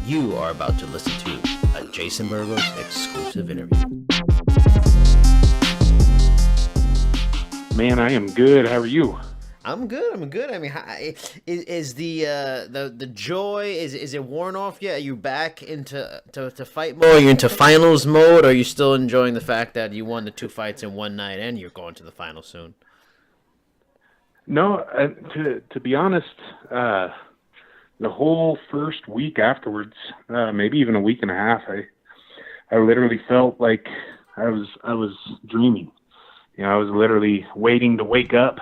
You are about to listen to a Jason Burgos exclusive interview. Man, I am good. How are you? I'm good. I mean, is the joy is it worn off yet? Are you back into to fight mode? Are you into finals mode? Or are you still enjoying the fact that you won the 2 fights in one night and you're going to the final soon? No, to be honest, the whole first week afterwards, maybe even a week and a half, I literally felt like I was dreaming. You know, I was literally waiting to wake up.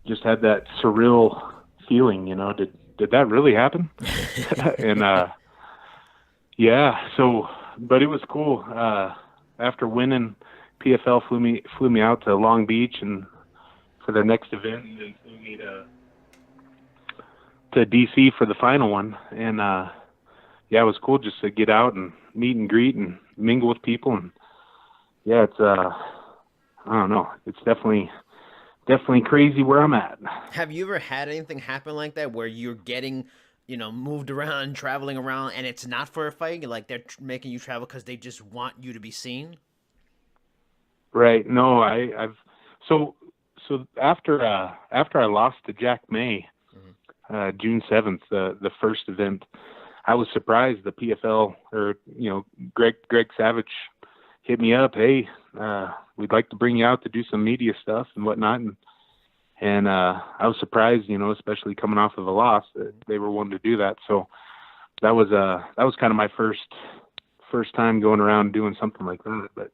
Just had that surreal feeling. You know, did that really happen? And yeah, so but it was cool. After winning, PFL flew me out to Long Beach and for their next event, and then flew me to DC for the final one. And yeah, it was cool just to get out and meet and greet and mingle with people. And yeah, it's I don't know, it's definitely crazy where I'm at. Have you ever had anything happen like that where you're getting, moved around, traveling around, and it's not for a fight? Like they're making you travel because they just want you to be seen? Right. No, I've so after I lost to Jack May, June 7th, the first event, I was surprised the PFL or Greg Savage hit me up. Hey, we'd like to bring you out to do some media stuff and whatnot. And I was surprised, especially coming off of a loss, that they were wanting to do that. So that was kind of my first time going around doing something like that. But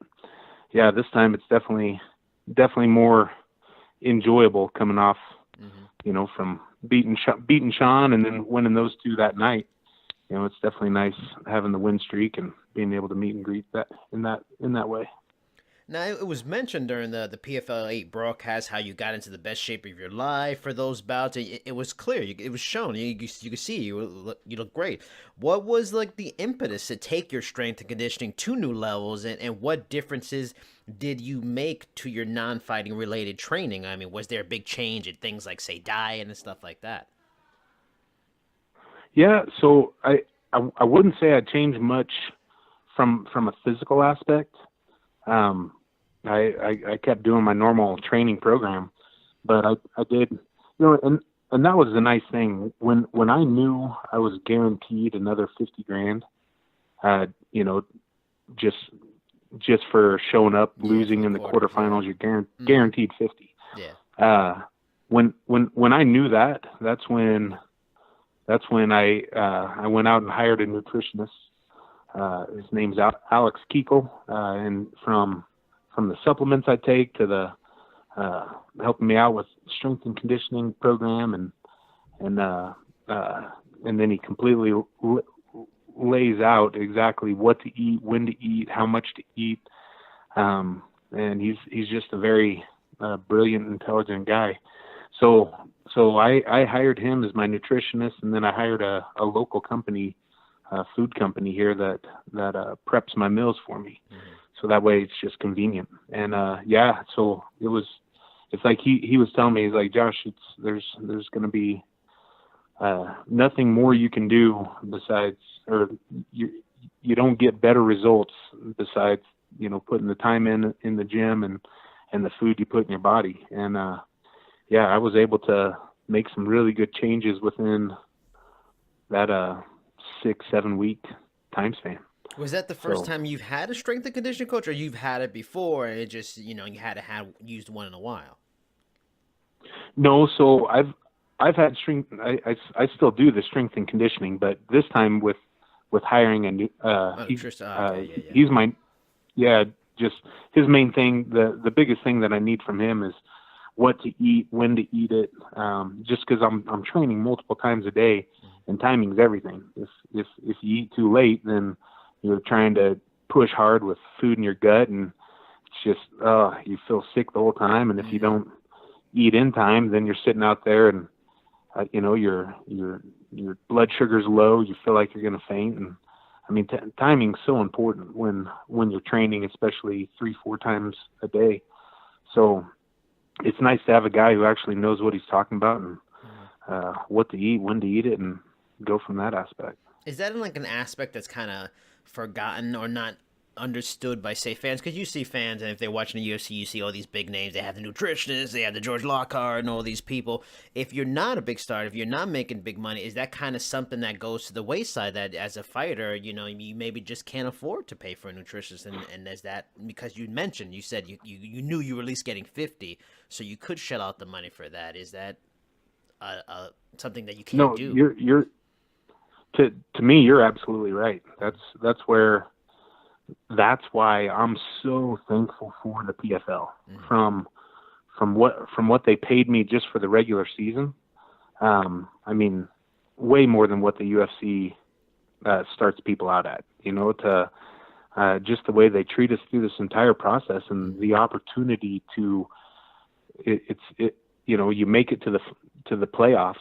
yeah, this time it's definitely more enjoyable coming off, from beating Sean and then winning those two that night. It's definitely nice having the win streak and being able to meet and greet that in that way. Now, it was mentioned during the PFL 8 broadcast how you got into the best shape of your life for those bouts. It was clear. It was shown. You could see you look great. What was like the impetus to take your strength and conditioning to new levels, and what differences did you make to your non-fighting related training? I mean, was there a big change in things like, say, diet and stuff like that? Yeah, so I wouldn't say I changed much from a physical aspect. I kept doing my normal training program, but I did, and that was the nice thing when I knew I was guaranteed another 50 grand, just for showing up, losing in the quarterfinals, you're guaranteed 50. Yeah. When I knew that, that's when I went out and hired a nutritionist. His name's Alex Kiekel, and from the supplements I take to the helping me out with strength and conditioning program, and then he completely lays out exactly what to eat, when to eat, how much to eat, and he's just a very brilliant, intelligent guy. So I hired him as my nutritionist, and then I hired a local company, food company here that preps my meals for me. So that way it's just convenient. And yeah, so it's like he was telling me, he's like, Josh, there's going to be nothing more you can do besides, or you don't get better results besides putting the time in the gym and the food you put in your body. And yeah, I was able to make some really good changes within that 6-7 week time span. Was that the first time you've had a strength and conditioning coach, or you've had it before and it just, you had used one in a while? No, so I've had strength. I still do the strength and conditioning, but this time with hiring a new, he's my, just his main thing. The biggest thing that I need from him is what to eat, when to eat it. Just because I'm training multiple times a day, and timing is everything. If you eat too late, then you're trying to push hard with food in your gut, and it's just you feel sick the whole time. And if you don't eat in time, then you're sitting out there, and your blood sugar's low. You feel like you're going to faint, and I mean timing's so important when you're training, especially 3-4 times a day. So it's nice to have a guy who actually knows what he's talking about and what to eat, when to eat it, and go from that aspect. Is that like an aspect that's kind of forgotten or not understood by, say, fans? Because you see fans, and if they're watching the UFC, you see all these big names. They have the nutritionist, they have the George Lockhart, and all these people. If you're not a big star, if you're not making big money, is that kind of something that goes to the wayside? That as a fighter, you maybe just can't afford to pay for a nutritionist, and is that because you said you knew you were at least getting 50, so you could shell out the money for that. Is that something that you can't No, do? you're to me, you're absolutely right. That's why I'm so thankful for the PFL. Mm-hmm. From what they paid me just for the regular season. I mean, way more than what the UFC starts people out at. To just the way they treat us through this entire process and the opportunity to you make it to the playoffs,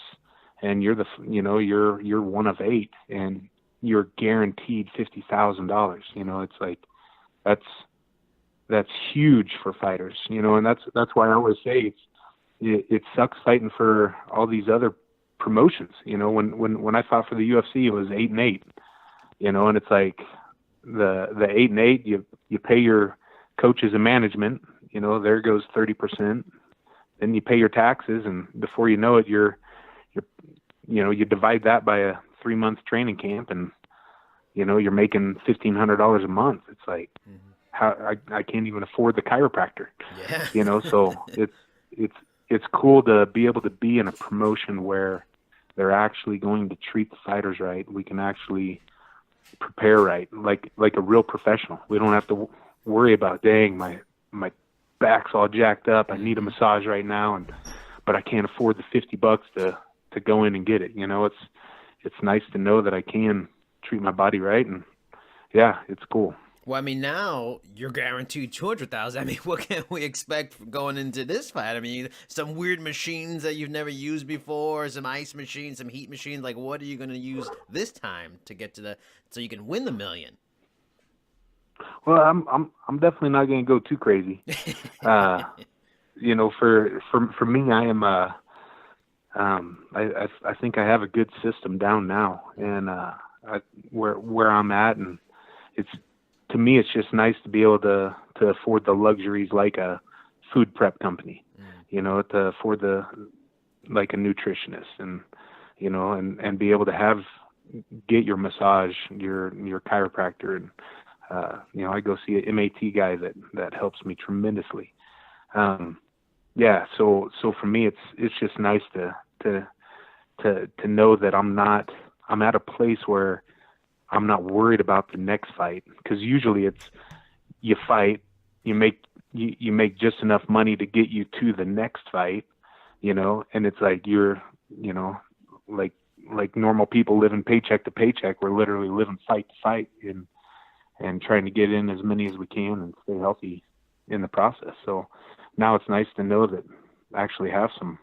and you're one of 8, and you're guaranteed $50,000. It's like that's huge for fighters. And that's why I always say it sucks fighting for all these other promotions. When I fought for the UFC, it was 8-8. And it's like the 8-8, you pay your coaches and management. There goes 30%. Then you pay your taxes, and before you know it, you divide that by a 3-month training camp, and you're making $1,500 a month. It's like, how I can't even afford the chiropractor. Yeah. So it's cool to be able to be in a promotion where they're actually going to treat the fighters right. We can actually prepare right, like a real professional. We don't have to worry about, dang, my back's all jacked up, I need a massage right now, but I can't afford the $50 to go in and get it. It's nice to know that I can treat my body right, and yeah, it's cool. Well, I mean, now you're guaranteed 200,000. I mean, what can we expect going into this fight? I mean, some weird machines that you've never used before, some ice machines, some heat machines. Like, what are you going to use this time to get so you can win the million? Well, I'm definitely not going to go too crazy. For me, I am I think I have a good system down now, and where I'm at, and to me, it's just nice to be able to afford the luxuries like a food prep company, to afford like a nutritionist, and and be able to get your massage, your chiropractor, and I go see an MAT guy that helps me tremendously. Yeah, so for me, it's just nice to know that I'm at a place where I'm not worried about the next fight, because usually it's you fight, you make just enough money to get you to the next fight, and it's like you're, like normal people living paycheck to paycheck. We're literally living fight to fight and trying to get in as many as we can and stay healthy in the process. So now it's nice to know that I actually have some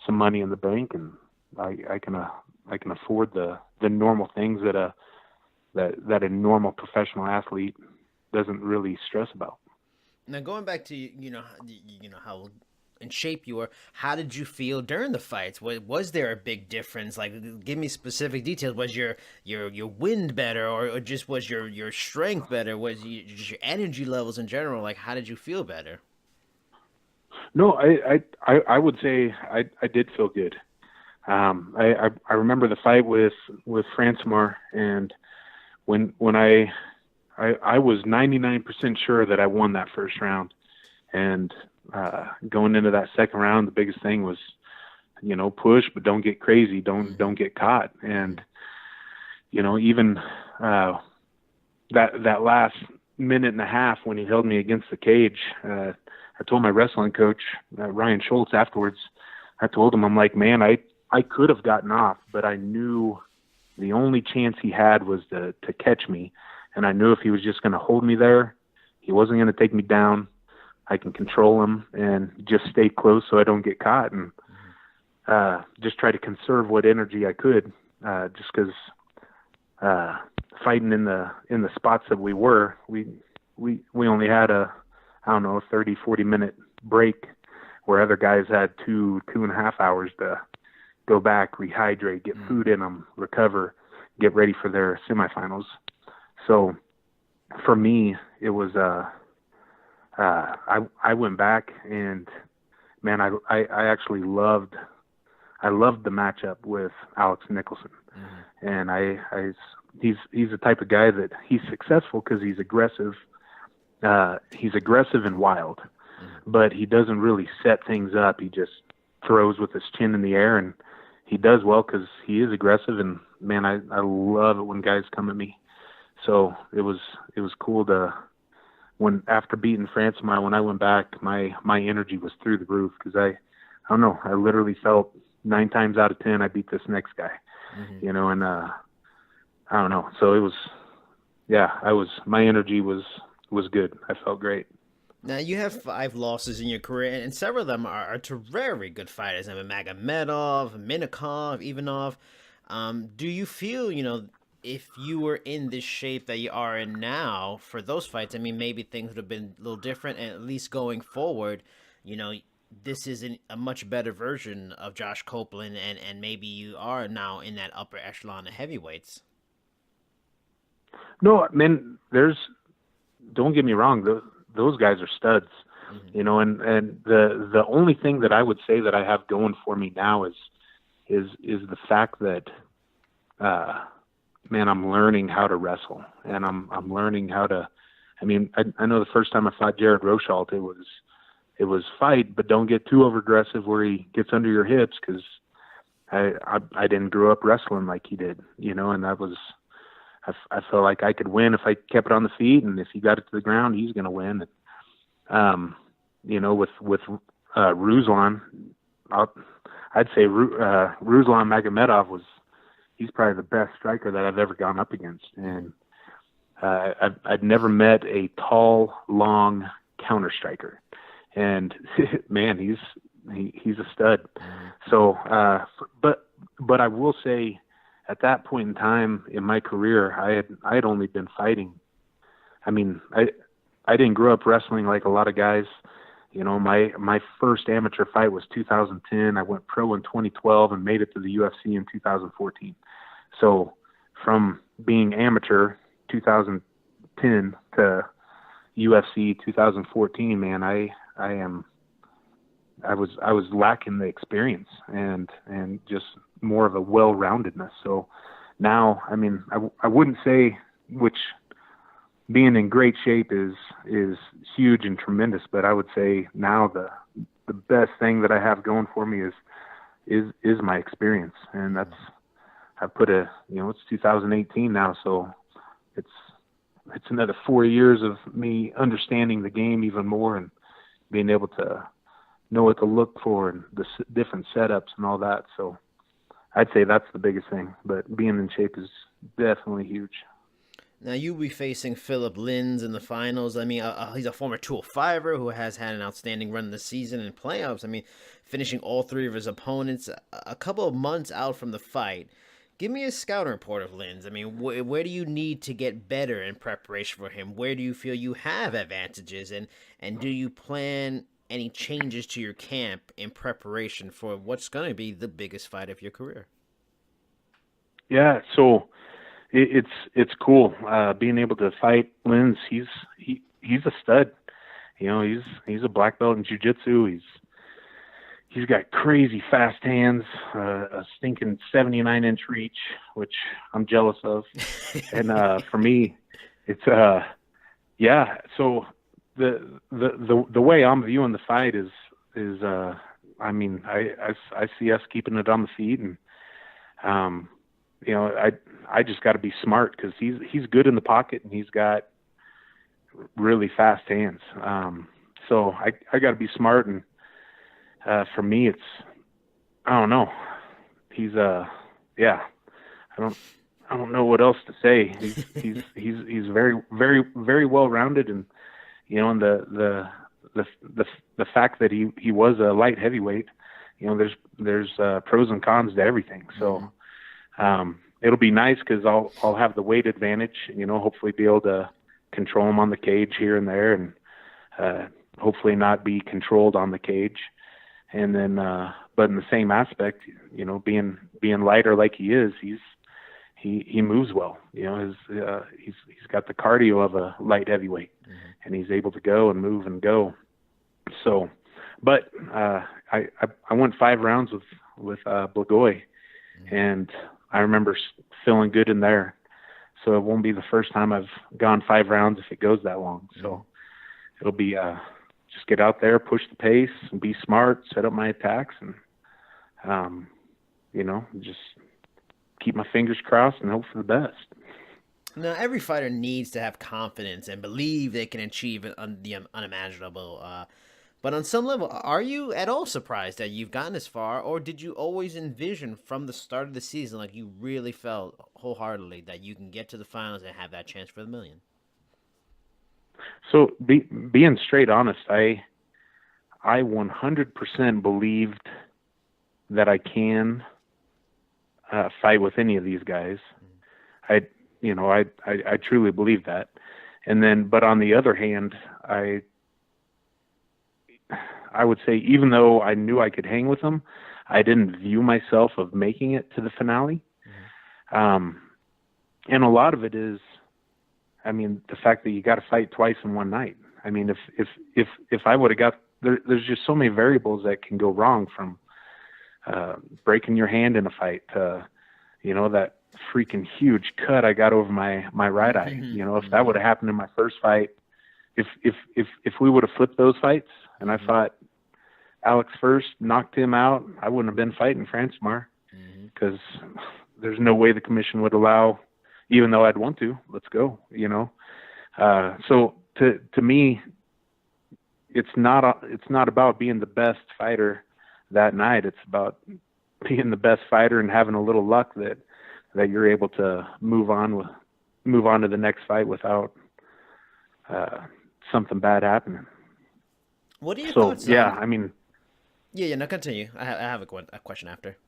money in the bank, and I can afford the normal things that a normal professional athlete doesn't really stress about. Now, going back to how in shape you were, how did you feel during the fights? Was there a big difference? Like, give me specific details. Was your wind better, or just was your strength better? Was just your energy levels in general? Like, how did you feel better? No, I would say I did feel good. I remember the fight with Francimar, and when I was 99% sure that I won that first round, and going into that second round, the biggest thing was, push, but don't get crazy, don't get caught, and even that last minute and a half when he held me against the cage, I told my wrestling coach, Ryan Schultz, afterwards. I told him, I'm like, man, I could have gotten off, but I knew the only chance he had was to catch me. And I knew if he was just going to hold me there, he wasn't going to take me down. I can control him and just stay close so I don't get caught, and just try to conserve what energy I could, just because fighting in the spots that we were, we only had a 30, 40 minute break, where other guys had 2.5 hours to go back, rehydrate, get food in them, recover, get ready for their semifinals. So for me, it was I went back and man, I actually loved the matchup with Alex Nicholson, and he's the type of guy that he's successful because he's aggressive. He's aggressive and wild, but he doesn't really set things up. He just throws with his chin in the air, and he does well because he is aggressive. And man, I love it when guys come at me. So it was cool to when after beating Francimar, when I went back, my energy was through the roof because I don't know, I literally felt 9 times out of 10 I beat this next guy, you know, and I don't know. So it was, my energy was good. I felt great. Now you have 5 losses in your career, and several of them are to very good fighters. I mean, Magomedov, Minikov, Ivanov. Do you feel, if you were in this shape that you are in now for those fights, I mean, maybe things would have been a little different, and at least going forward, this is a much better version of Josh Copeland, and maybe you are now in that upper echelon of heavyweights. No, man, don't get me wrong, those guys are studs, and the only thing that I would say that I have going for me now is the fact that, man, I'm learning how to wrestle, and I'm learning how to. I mean, I know the first time I fought Jared Rochalt, it was fight, but don't get too over aggressive where he gets under your hips, because I didn't grow up wrestling like he did, and that was. I felt like I could win if I kept it on the feet, and if he got it to the ground, he's going to win. With Ruslan, I'd say Ruslan Magomedov he's probably the best striker that I've ever gone up against, and I'd never met a tall, long counter striker, and man, he's a stud. So, but I will say, at that point in time in my career, I had only been fighting. I mean, I didn't grow up wrestling like a lot of guys. My first amateur fight was 2010. I went pro in 2012 and made it to the UFC in 2014. So from being amateur 2010 to UFC 2014, man, I was lacking the experience and just more of a well-roundedness. So now, I mean, I wouldn't say which being in great shape is huge and tremendous, but I would say now the best thing that I have going for me is my experience. And I've put it's 2018 now, so it's another 4 years of me understanding the game even more and being able to know what to look for and the different setups and all that. So I'd say that's the biggest thing, but being in shape is definitely huge. Now you'll be facing Philip Lins in the finals. I mean, he's a former 205er who has had an outstanding run this season in playoffs. I mean, finishing all 3 of his opponents a couple of months out from the fight. Give me a scouting report of Lins. I mean, where do you need to get better in preparation for him? Where do you feel you have advantages? And do you plan any changes to your camp in preparation for what's going to be the biggest fight of your career? Yeah, so it's cool being able to fight Lins. He's a stud. He's a black belt in jiu-jitsu. He's got crazy fast hands, a stinking 79-inch reach, which I'm jealous of. And for me, it's So the way I'm viewing the fight is I mean, I see us keeping it on the feet, and I just got to be smart because he's good in the pocket and he's got really fast hands. So I got to be smart, and for me, I don't know. He's I don't know what else to say. He's very, very, very well rounded, and and the fact that he was a light heavyweight, there's pros and cons to everything. So it'll be nice because I'll have the weight advantage. Hopefully be able to control him on the cage here and there, and hopefully not be controlled on the cage. And then, but in the same aspect, being lighter like he is, he moves well. He's got the cardio of a light heavyweight, and he's able to go and move and go. So, but I went 5 rounds with Blagoy, and I remember feeling good in there. So it won't be the first time I've gone 5 rounds if it goes that long. So it'll be just get out there, push the pace, and be smart, set up my attacks, and just keep my fingers crossed and hope for the best. Now, every fighter needs to have confidence and believe they can achieve the unimaginable. But on some level, are you at all surprised that you've gotten this far, or did you always envision from the start of the season, like you really felt wholeheartedly that you can get to the finals and have that chance for the million? So being straight honest, I 100% believed that I can fight with any of these guys. I truly believe that. And then, but on the other hand, I would say, even though I knew I could hang with them, I didn't view myself of making it to the finale. And a lot of it is, the fact that you got to fight twice in one night. If I would have got there's just so many variables that can go wrong, from breaking your hand in a fight to, that freaking huge cut I got over my right eye. If that would have happened in my first fight, if we would have flipped those fights and I fought Alex first, knocked him out, I wouldn't have been fighting Francismar, because there's no way the commission would allow, even though I'd want to. Let's go, So to me, it's not about being the best fighter that night. It's about being the best fighter and having a little luck that you're able to move on to the next fight without something bad happening. What are your thoughts? Yeah, no, continue. I have a question after.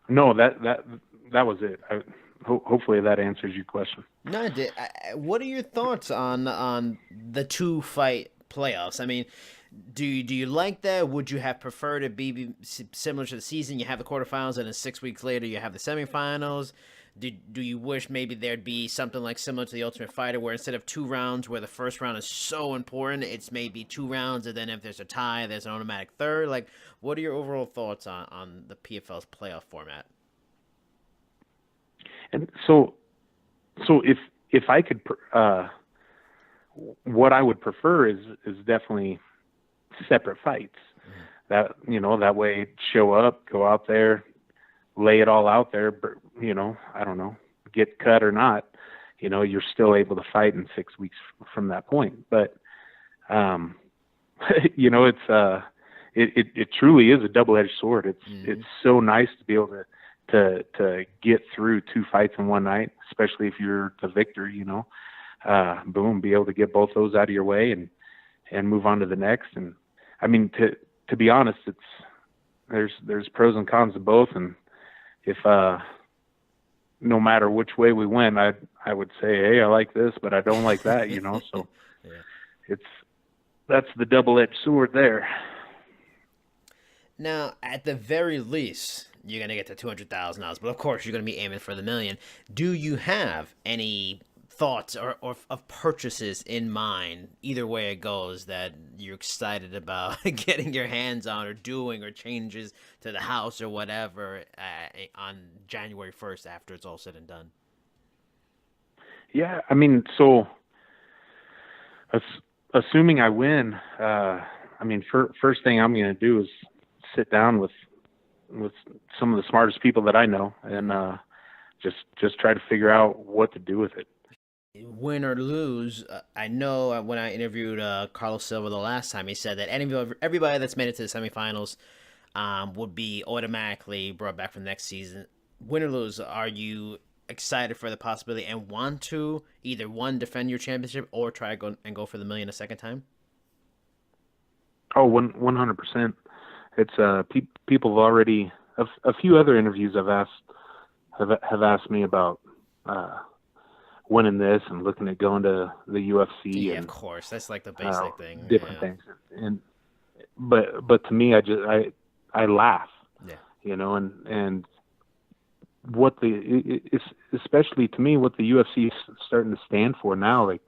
No, that was it. Hopefully that answers your question. No, it did. What are your thoughts on the 2-fight playoffs? Do you like that? Would you have preferred it be similar to the season? You have the quarterfinals, and then 6 weeks later you have the semifinals. Do you wish maybe there'd be something like similar to the Ultimate Fighter, where instead of 2 rounds, where the first round is so important, it's maybe 2 rounds, and then if there's a tie, there's an automatic third? Like, what are your overall thoughts on the PFL's playoff format? And so if I could, what I would prefer is definitely separate fights. That that way, show up, go out there, lay it all out there. I don't know, get cut or not, you're still able to fight in 6 weeks from that point. But it's it truly is a double-edged sword. It's so nice to be able to get through 2 fights in one night, especially if you're the victor. Boom, be able to get both those out of your way and move on to the next. And to be honest, there's pros and cons to both. And if no matter which way we went, I would say, hey, I like this, but I don't like that. So yeah. That's the double-edged sword there. Now, at the very least, you're going to get to $200,000, but of course you're going to be aiming for the million. Do you have any thoughts or of purchases in mind, either way it goes, that you're excited about getting your hands on, or doing, or changes to the house or whatever on January 1st after it's all said and done? Yeah, so assuming I win, first thing I'm going to do is sit down with some of the smartest people that I know, and just try to figure out what to do with it. Win or lose, I know when I interviewed Carlos Silva the last time, he said that everybody that's made it to the semifinals would be automatically brought back for the next season. Win or lose, are you excited for the possibility and want to either, one, defend your championship, or try to go for the million a second time? Oh, 100%. It's people have already, a few other interviews have asked me about winning this and looking at going to the UFC. Yeah, and, of course. That's like the basic thing. Different things. And but to me, I laugh, Yeah. and what it's especially to me what the UFC is starting to stand for now. Like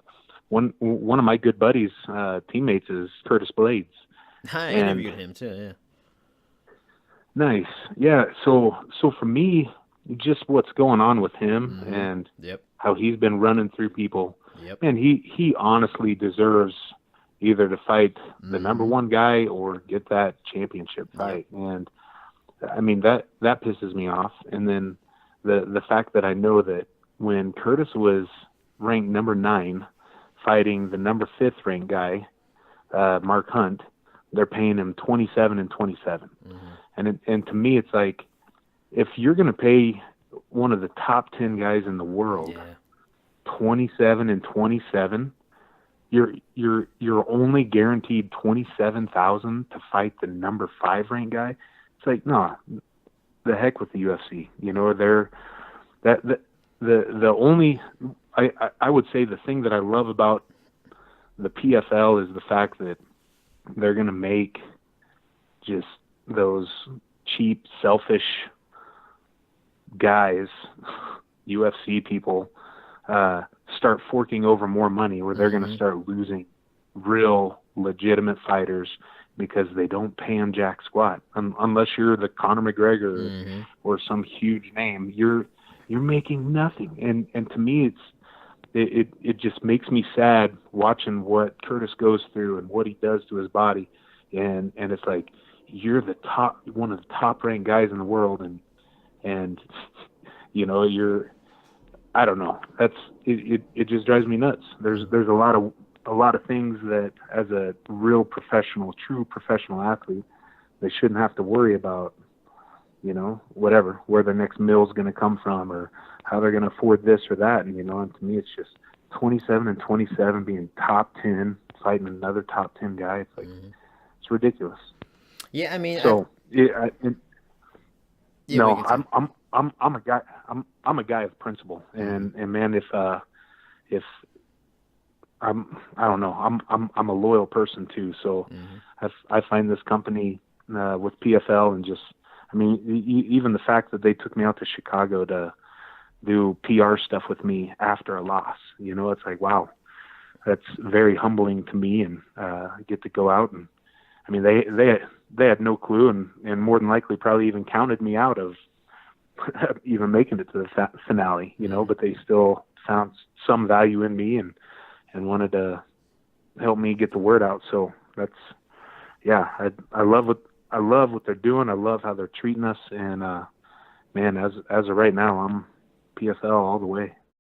one of my good buddies, teammates is Curtis Blades, I and interviewed him too. Yeah. nice, yeah. So for me, just what's going on with him Mm-hmm. and Yep. how he's been running through people, Yep. and he honestly deserves either to fight the number Mm-hmm. one guy or get that championship Yep. fight. And I mean that pisses me off. And then the fact that I know that when Curtis was ranked number 9 fighting the number 5th ranked guy, Mark Hunt, they're paying him 27 and 27. Mm-hmm. And to me it's like, if you're going to pay one of the top 10 guys in the world Yeah. 27 and 27, you're only guaranteed 27,000 to fight the number 5 ranked guy. It's like, no, the heck with the UFC. They're the only, I would say the thing that I love about the PFL is the fact that they're going to make just those cheap, selfish guys, UFC people, start forking over more money, where they're going to Mm-hmm. start losing real legitimate fighters because they don't pay them jack squat. Unless you're the Conor McGregor Mm-hmm. or some huge name, you're making nothing. And to me, it just makes me sad watching what Curtis goes through and what he does to his body. And it's like, you're one of the top ranked guys in the world, and you're, I don't know. It just drives me nuts. There's a lot of things that, as a real true professional athlete, they shouldn't have to worry about, whatever, where their next meal's going to come from, or how they're going to afford this or that. And to me, it's just 27 and 27 being top 10, fighting another top 10 guy. It's like, Mm-hmm. it's ridiculous. Yeah. I mean, So yeah. We no, can say. I'm a guy. I'm a guy of principle, Mm-hmm. and man, if I don't know, I'm a loyal person too. So Mm-hmm. I find this company, with PFL, and just, I mean, even the fact that they took me out to Chicago to do PR stuff with me after a loss, it's like, wow, that's very humbling to me. And I get to go out, and I mean, they had no clue, and more than likely probably even counted me out of even making it to the finale, Mm-hmm. but they still found some value in me, and wanted to help me get the word out. So that's, yeah, I love what they're doing. I love how they're treating us. And, man, as of right now, I'm PFL all the way.